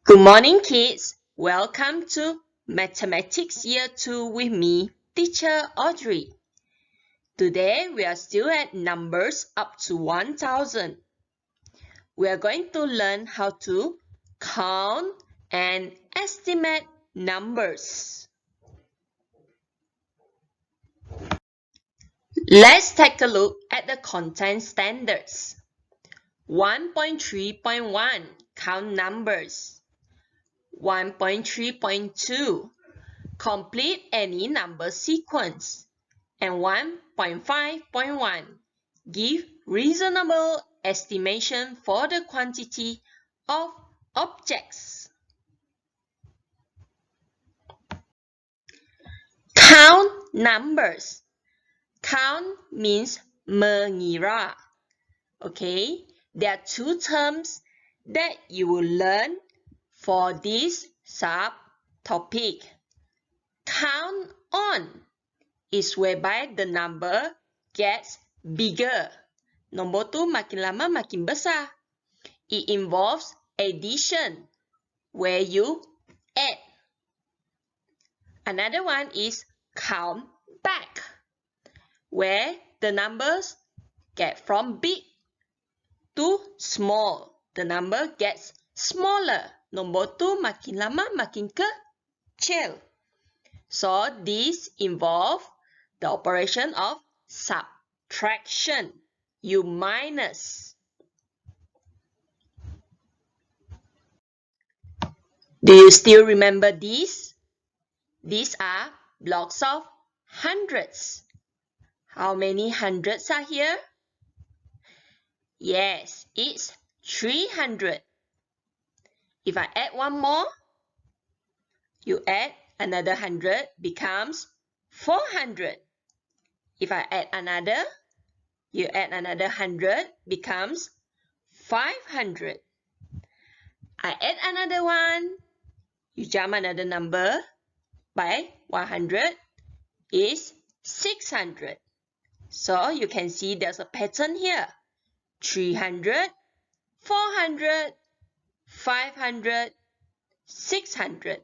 Good morning, kids. Welcome to Mathematics Year 2 with me, Teacher Audrey. Today, we are still at numbers up to 1000. We are going to learn how to count and estimate numbers. Let's take a look at the content standards. 1.3.1 Count numbers. 1.3.2 Complete any number sequence. And 1.5.1 Give reasonable estimation for the quantity of objects. Count numbers. Count means mengira. Okay, there are two terms that you will learn for this subtopic. Count on is whereby the number gets bigger. Nombor tu makin lama makin besar. It involves addition, where you add. Another one is count back, where the numbers get from big to small. The number gets smaller. Nombor tu makin lama makin kecil. So this involves the operation of subtraction. You minus. Do you still remember these? These are blocks of hundreds. How many hundreds are here? Yes, it's 300. If I add one more, you add another 100 becomes 400. If I add another, you add another 100 becomes 500. I add another one, you jump another number by 100 is 600. So you can see there's a pattern here. 300, 400, 500, 600.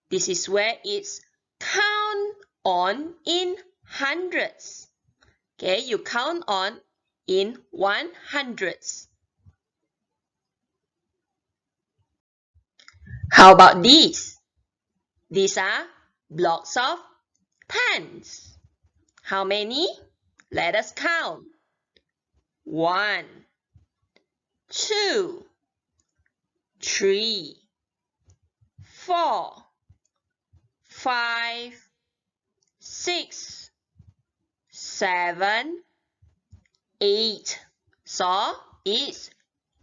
This is where it's count on in hundreds. Okay, you count on in 100s. How about these? These are blocks of tens. How many? Let us count. 1, 2, 3, 4, 5, 6, 7, 8. So it's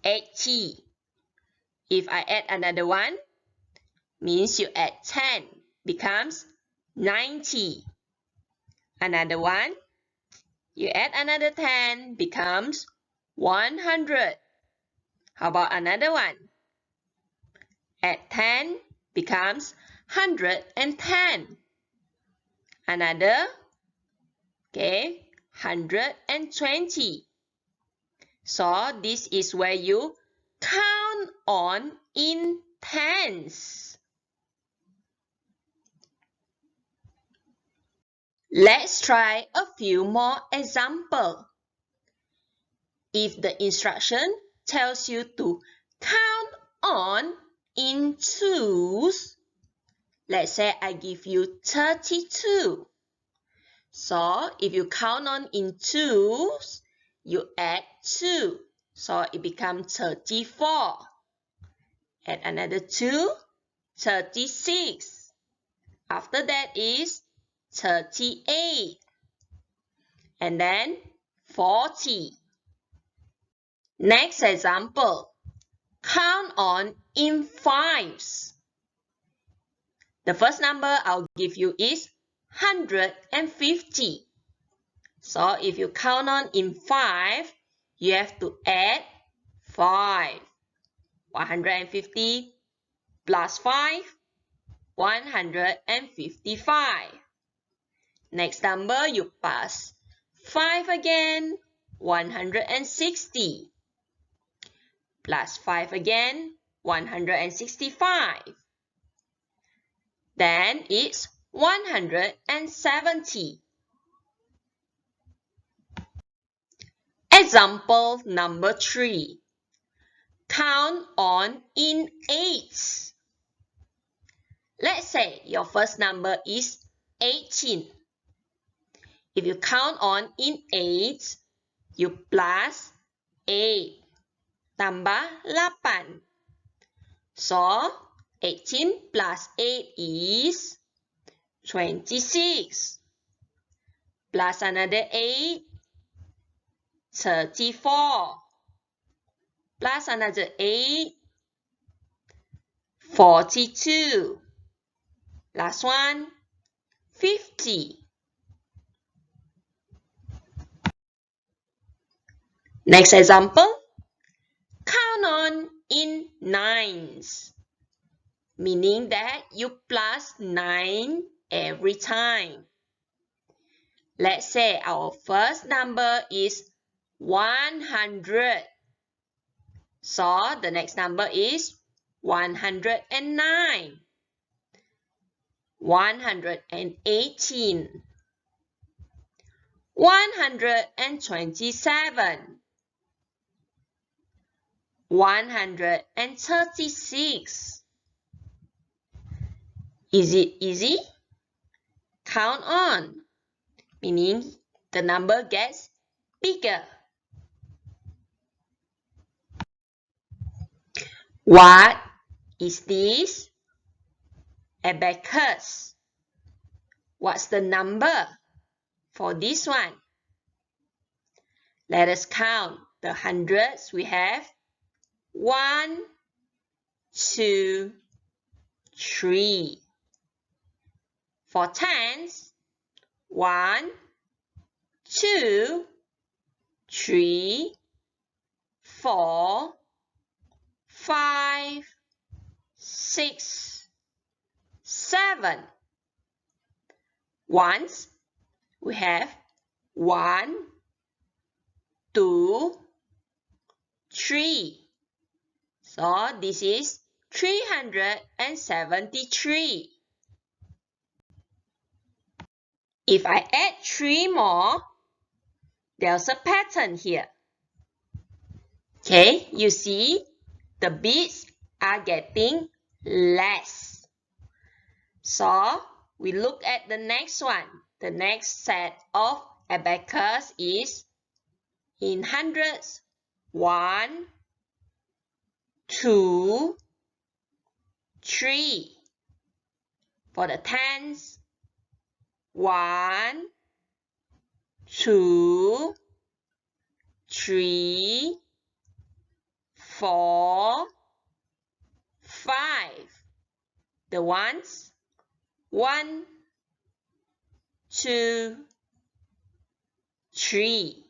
80. If I add another one, means you add 10, becomes 90. Another one, you add another 10, becomes 100. How about another one? Add 10, becomes 110. Another, okay, 120. So this is where you count on in tens. Let's try a few more examples. If the instruction tells you to count on in twos, let's say I give you 32. So if you count on in twos, you add 2. So it becomes 34. Add another 2, 36. After that is 38. And then 40. Next example. Count on in fives. The first number I'll give you is 150. So if you count on in 5, you have to add 5. 150 plus 5, 155. Next number, you pass 5 again, 160. Plus 5 again, 165. Then it's 170. Example number 3. Count on in eights. Let's say your first number is 18. If you count on in eights, you plus 8 tambah 8. So, 18 plus 8 is 26. Plus another 8, 34. Plus another 8, 42. Last one, 50. Next example, count on in nines, meaning that you plus 9 every time. Let's say our first number is 100. So the next number is 109, 118, 127, 136. Is it easy? Count on, meaning the number gets bigger. What is this? Abacus. What's the number for this one? Let us count the hundreds. We have 1, 2, 3. For tens, 1, 2, 3, 4, 5, 6, 7. Ones, we have 1, 2, 3. So this is 373. If I add 3 more, there's a pattern here. Okay, you see the beads are getting less. So we look at the next one. The next set of abacus is in hundreds. 1, 2, 3. For the tens, 1, 2, 3, 4, 5. The ones, 1, 2, 3.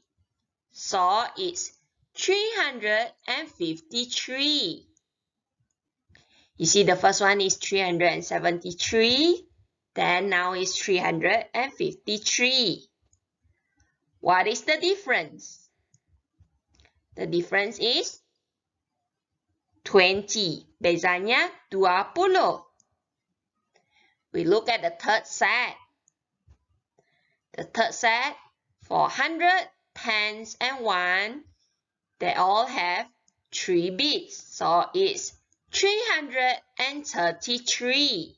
So it's 353. You see the first one is 373. Then now is 353. What is the difference? The difference is 20. Bezanya 20. We look at the third set. The third set, for 100, tens, and 1, they all have 3 bits. So it's 333.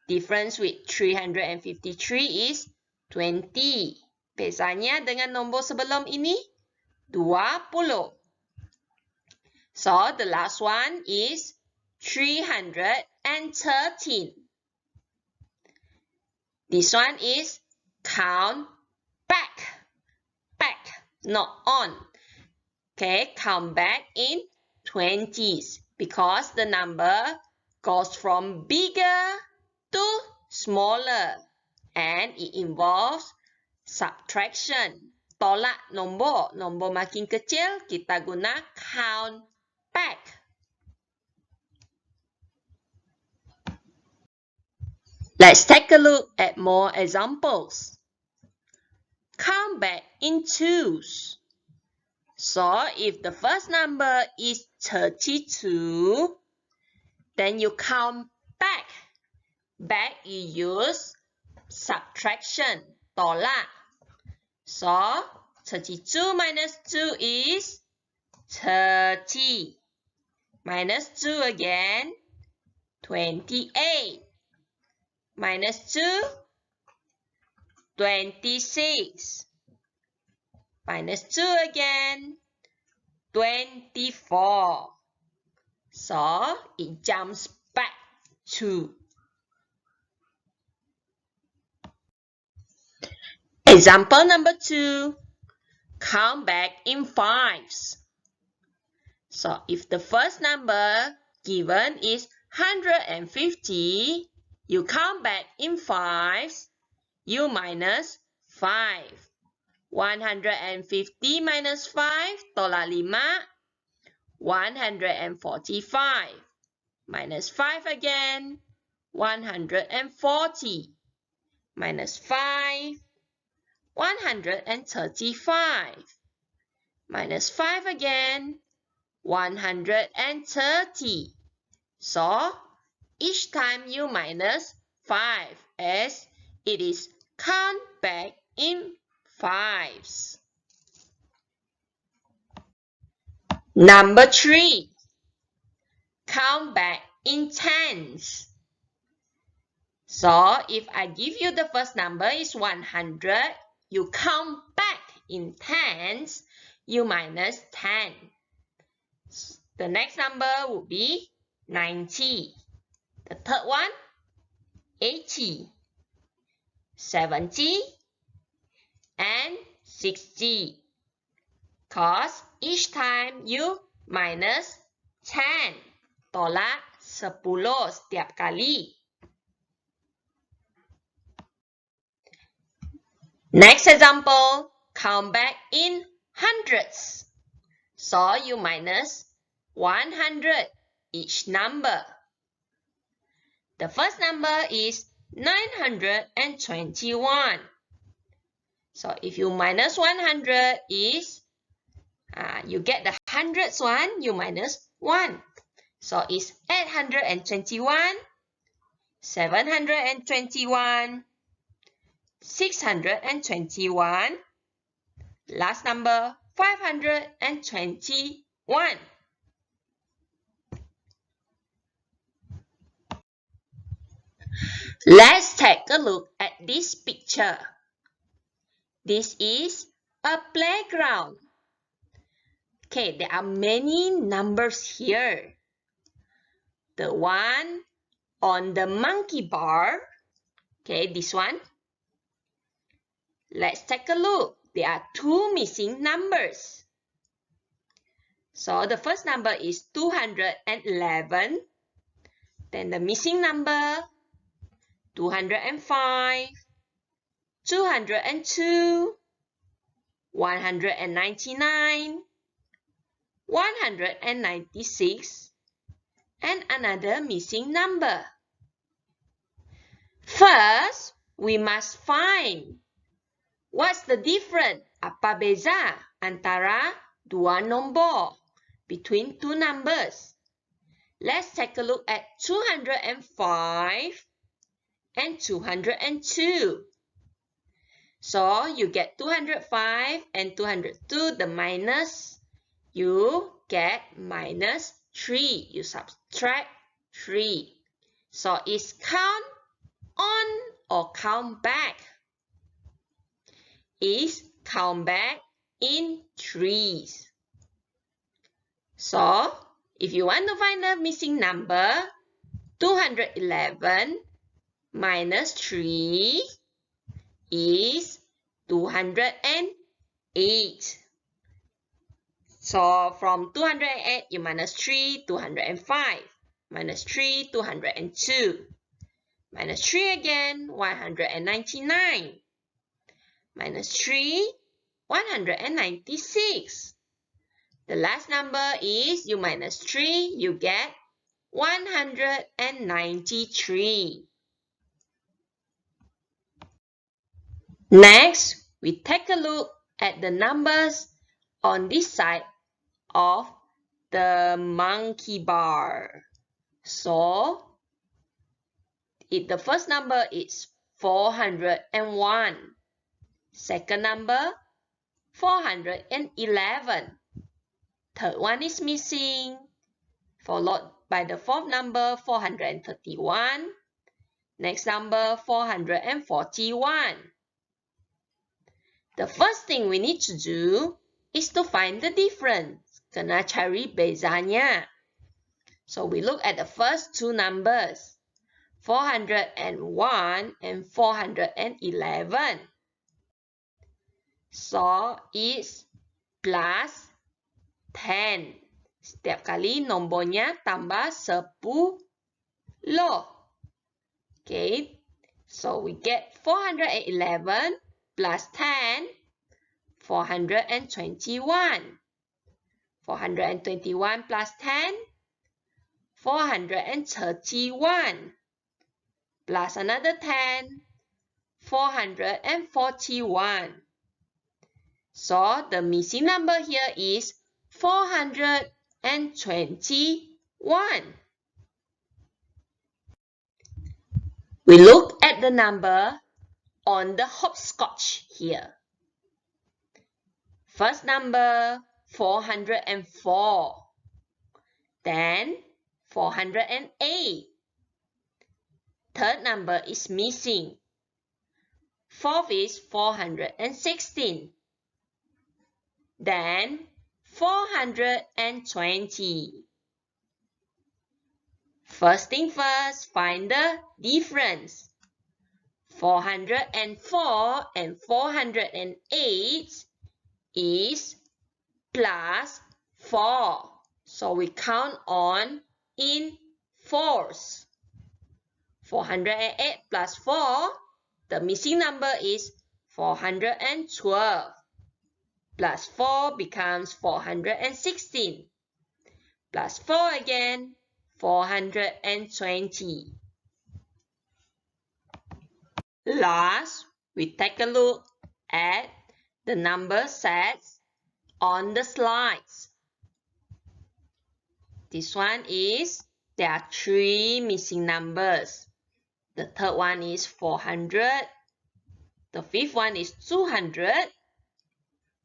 Difference with 353 is 20. Bezanya dengan nombor sebelum ini 20. So the last one is 313. This one is count back, not on. Okay, count back in 20s because the number goes from bigger to smaller and it involves subtraction. Tolak nombor makin kecil, kita guna count back. Let's take a look at more examples. Count back in twos. So if the first number is 32, then you count back. Back you use subtraction, ต่อละ So 32 minus 2 is 30. Minus 2 again, 28. Minus 2, 26. Minus 2 again, 24. So it jumps back 2. Example number 2. Count back in fives. So if the first number given is 150, you count back in fives, you minus 5. 150 minus 5, tolak 5, 145. Minus 5 again, 140. Minus 5, 135. Minus 5 again, 130. So, each time you minus 5 as it is count back in fives. Number 3. Count back in tens. So, if I give you the first number is 100, you count back in tens, you minus 10. The next number would be 90. The third one, 80, 70, and 60. Cause each time you minus 10, tolak 10 setiap kali. Next example, count back in hundreds. So you minus 100 each number. The first number is 921. So if you minus 100 is, you get the hundreds one, you minus 1. So it's 821, 721, 621. Last number, 521. Let's take a look at this picture. This is a playground. Okay, there are many numbers here. The one on the monkey bar, okay, this one. Let's take a look. There are 2 missing numbers. So the first number is 211. Then the missing number, 205, 202, 199, 196, and another missing number. First, we must find what's the difference, apa beza antara dua nombor, between two numbers. Let's take a look at 205 and 202. So you get 205 and 202, the minus, you get minus 3. You subtract 3. So it's count on or count back? Is count back in threes. So, if you want to find the missing number, 211 minus 3 is 208. So, from 208, you minus 3, 205. Minus 3, 202. Minus 3 again, 199. Minus 3, 196. The last number is, you minus 3, you get 193. Next, we take a look at the numbers on this side of the monkey bar. So, the first number is 401. Second number, 411. Third one is missing, followed by the fourth number, 431. Next number, 441. The first thing we need to do is to find the difference. Kena cari bezanya. So we look at the first two numbers, 401 and 411. So it's plus 10. Setiap kali nombornya tambah 10. Okay, so we get 411 plus 10, 421. 421 plus 10, 431. Plus another 10, 441. So the missing number here is 421. We look at the number on the hopscotch here. First number, 404. Then 408. Third number is missing. Fourth is 416. Then 420. First thing first, find the difference. 404 and 408 is plus 4. So we count on in fours. 408 plus 4, the missing number is 412. Plus 4 becomes 416. Plus 4 again, 420. Last, we take a look at the number sets on the slides. This one is, there are 3 missing numbers. The third one is 400. The fifth one is 200.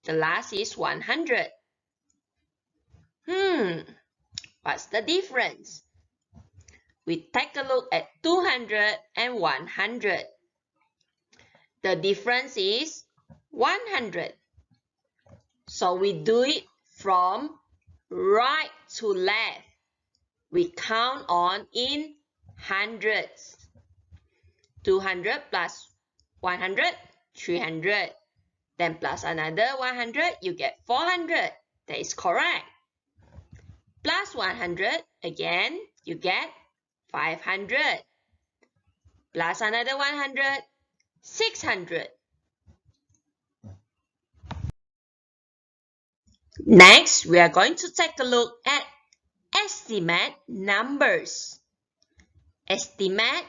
The last is 100. What's the difference? We take a look at 200 and 100. The difference is 100. So we do it from right to left. We count on in hundreds. 200 plus 100, 300. Then plus another 100, you get 400. That is correct. Plus 100, again, you get 500. Plus another 100, 600. Next, we are going to take a look at estimate numbers. Estimate,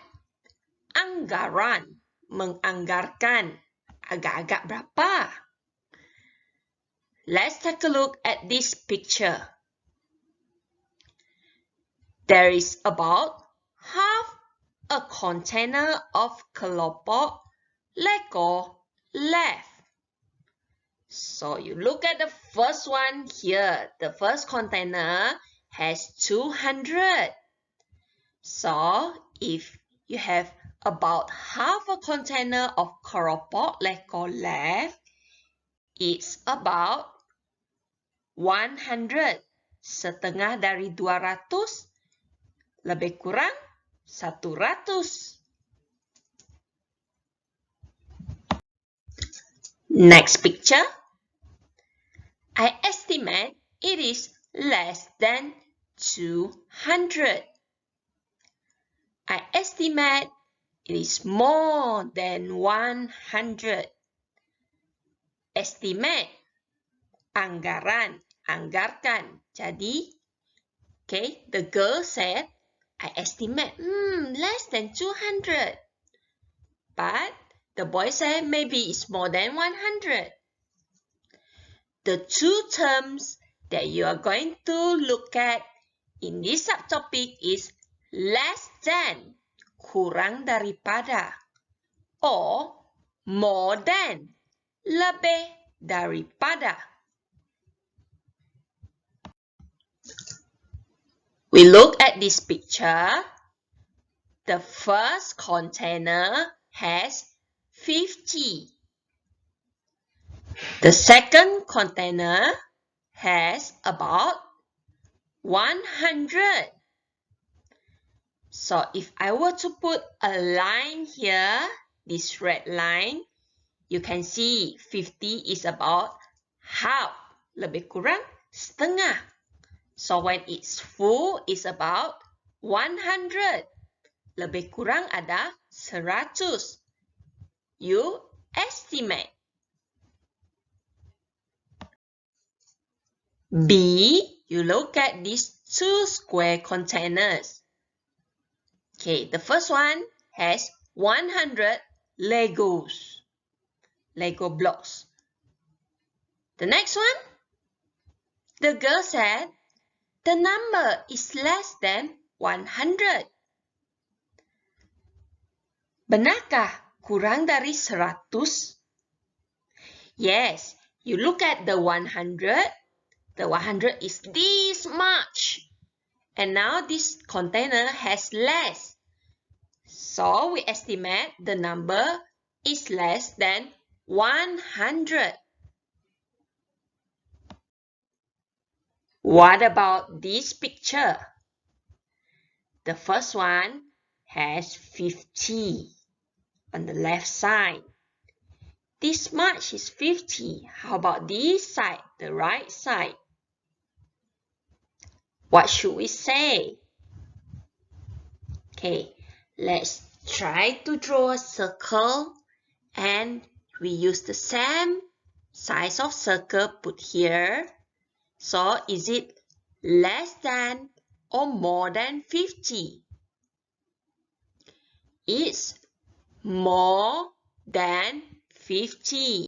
anggaran, menganggarkan. Agak-agak berapa? Let's take a look at this picture. There is about half a container of kelopak Lego left. So you look at the first one here. The first container has 200. So if you have about half a container of keropok Lego left, it's about 100. Setengah dari 200, lebih kurang 100. Next picture. I estimate it is less than 200. I estimate it is more than 100. Estimate, anggaran, anggarkan. Jadi, okay, the girl said, I estimate, less than 200. But the boy said maybe it's more than 100. The two terms that you are going to look at in this subtopic is less than, kurang daripada, or more than, lebih daripada. We look at this picture. The first container has 50. The second container has about 100. So if I were to put a line here, this red line, you can see 50 is about half, lebih kurang setengah. So when it's full, it's about 100. Lebih kurang ada 100. You estimate. B, you look at these two square containers. Okay, the first one has 100 Legos, Lego blocks. The next one, the girl said, the number is less than 100. Benarkah kurang dari 100? Yes, you look at the 100. The 100 is this much. And now this container has less. So we estimate the number is less than 100. What about this picture? The first one has 50 on the left side. This much is 50. How about this side, the right side? What should we say? Okay, let's try to draw a circle and we use the same size of circle put here. So is it less than or more than 50? It's more than 50.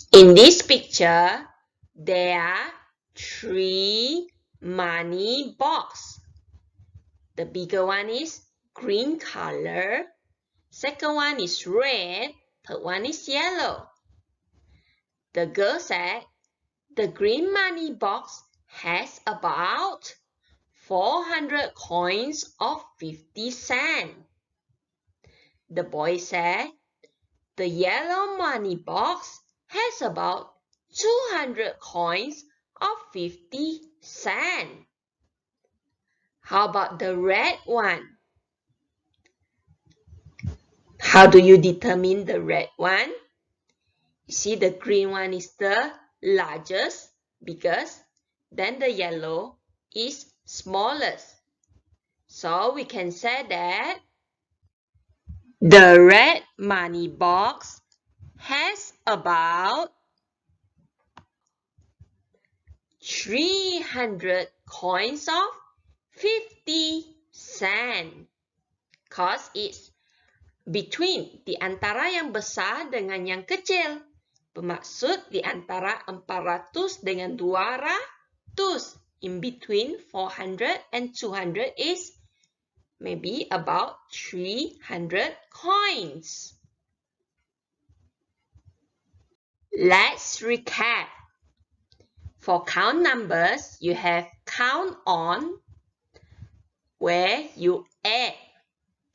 In this picture, there are 3 money boxes. The bigger one is green color. Second one is red. Third one is yellow. The girl said the green money box has about 400 coins of 50 cents. The boy said the yellow money box has about 200 coins of 50 cents. How about the red one? How do you determine the red one? You see the green one is the largest, biggest, then the yellow is smallest. So we can say that the red money box has about 300 coins of 50 cents. Because it's between, di antara yang besar dengan yang kecil. Bermaksud di antara 400 dengan 200. In between 400 and 200 is maybe about 300 coins. Let's recap. For count numbers, you have count on, where you add,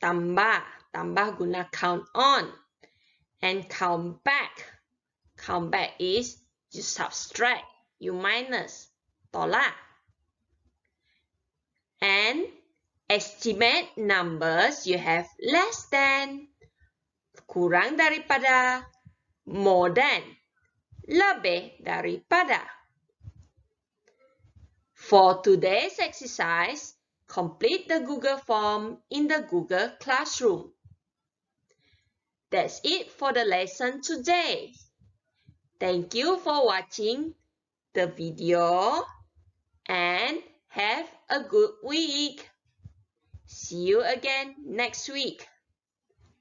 tambah guna count on, and count back. Count back is you subtract, you minus, tolak. And estimate numbers, you have less than, kurang daripada, more than, lebih daripada. For today's exercise, complete the Google form in the Google Classroom. That's it for the lesson today. Thank you for watching the video and have a good week. See you again next week.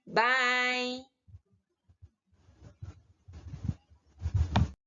Bye.